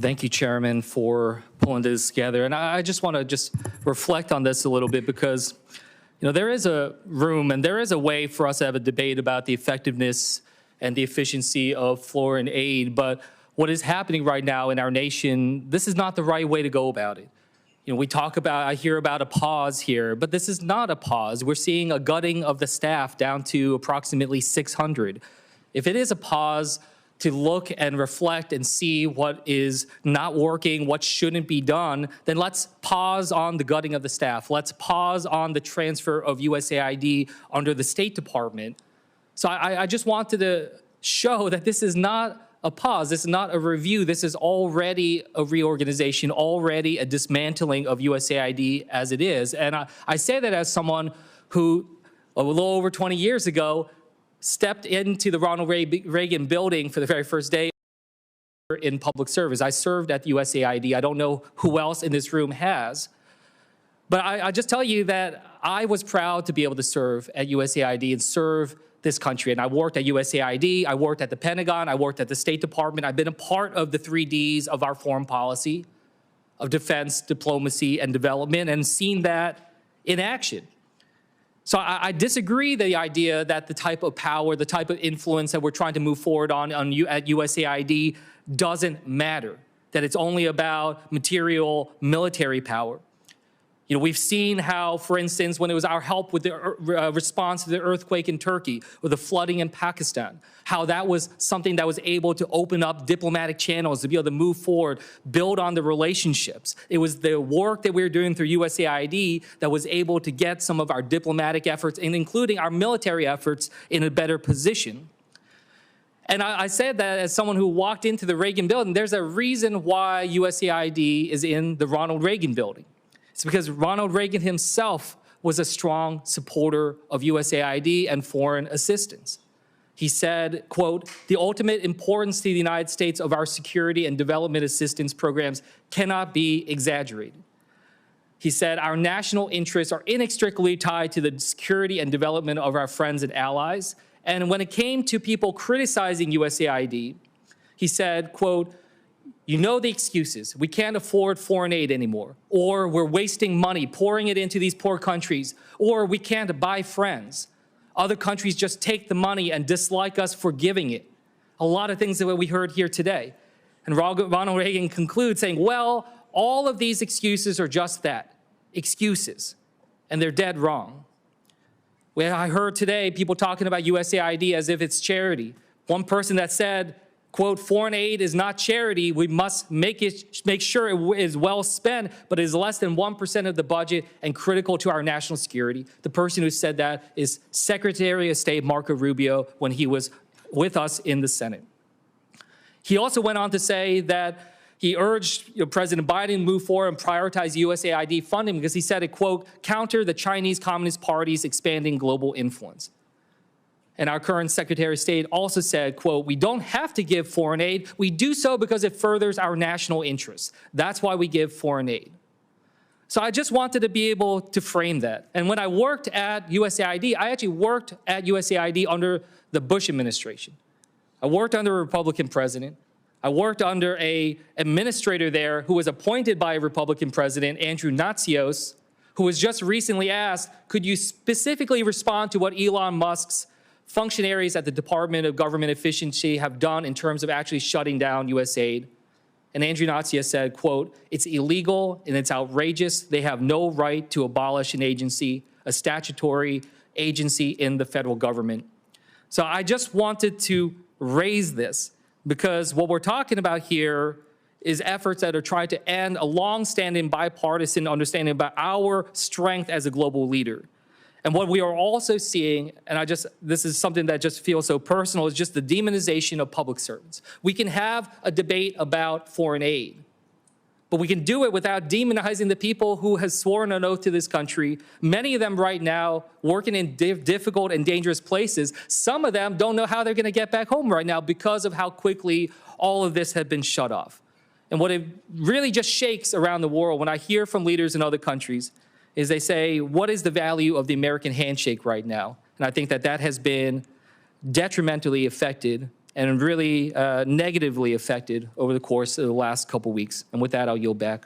Thank you, Chairman, for pulling this together. And I just want to reflect on this a little bit because, there is a room and there is a way for us to have a debate about the effectiveness and the efficiency of foreign aid. But what is happening right now in our nation, this is not the right way to go about it. I hear about a pause here, but this is not a pause. We're seeing a gutting of the staff down to approximately 600. If it is a pause to look and reflect and see what is not working, what shouldn't be done, then let's pause on the gutting of the staff. Let's pause on the transfer of USAID under the State Department. So I just wanted to show that this is not a pause. This is not a review. This is already a reorganization, already a dismantling of USAID as it is. And I say that as someone who, a little over 20 years ago, stepped into the Ronald Reagan building for the very first day in public service. I served at USAID. I don't know who else in this room has. But I just tell you that I was proud to be able to serve at USAID and serve this country. And I worked at USAID, I worked at the Pentagon, I worked at the State Department. I've been a part of the 3 Ds of our foreign policy, of defense, diplomacy, and development, and seen that in action. So I disagree the idea that the type of power, the type of influence that we're trying to move forward at USAID doesn't matter, that it's only about material military power. We've seen how, for instance, when it was our help with the response to the earthquake in Turkey or the flooding in Pakistan, how that was something that was able to open up diplomatic channels to be able to move forward, build on the relationships. It was the work that we were doing through USAID that was able to get some of our diplomatic efforts, and including our military efforts, in a better position. And I said that as someone who walked into the Reagan building. There's a reason why USAID is in the Ronald Reagan building. It's because Ronald Reagan himself was a strong supporter of USAID and foreign assistance. He said, quote, "The ultimate importance to the United States of our security and development assistance programs cannot be exaggerated." He said, "Our national interests are inextricably tied to the security and development of our friends and allies." And when it came to people criticizing USAID, he said, quote, "You know the excuses. We can't afford foreign aid anymore, or we're wasting money pouring it into these poor countries, or we can't buy friends. Other countries just take the money and dislike us for giving it." A lot of things that we heard here today. And Ronald Reagan concludes saying, well, all of these excuses are just that, excuses, and they're dead wrong. I heard today people talking about USAID as if it's charity. One person that said, quote, "Foreign aid is not charity. We must make sure it is well spent, but it is less than 1% of the budget and critical to our national security." The person who said that is Secretary of State Marco Rubio when he was with us in the Senate. He also went on to say that he urged President Biden to move forward and prioritize USAID funding because he said it, quote, "counter the Chinese Communist Party's expanding global influence." And our current Secretary of State also said, quote, "We don't have to give foreign aid. We do so because it furthers our national interests. That's why we give foreign aid." So I just wanted to be able to frame that. And when I worked at USAID, I actually worked at USAID under the Bush administration. I worked under a Republican president. I worked under an administrator there who was appointed by a Republican president, Andrew Natsios, who was just recently asked, could you specifically respond to what Elon Musk's functionaries at the Department of Government Efficiency have done in terms of actually shutting down USAID? And Andrew Natsios said, quote, "It's illegal and it's outrageous. They have no right to abolish an agency, a statutory agency in the federal government." So I just wanted to raise this because what we're talking about here is efforts that are trying to end a long-standing bipartisan understanding about our strength as a global leader. And what we are also seeing, and this is something that just feels so personal, is just the demonization of public servants. We can have a debate about foreign aid, but we can do it without demonizing the people who have sworn an oath to this country. Many of them right now working in difficult and dangerous places. Some of them don't know how they're going to get back home right now because of how quickly all of this had been shut off. And what it really just shakes around the world when I hear from leaders in other countries is they say, what is the value of the American handshake right now? And I think that that has been detrimentally affected and really negatively affected over the course of the last couple weeks. And with that, I'll yield back.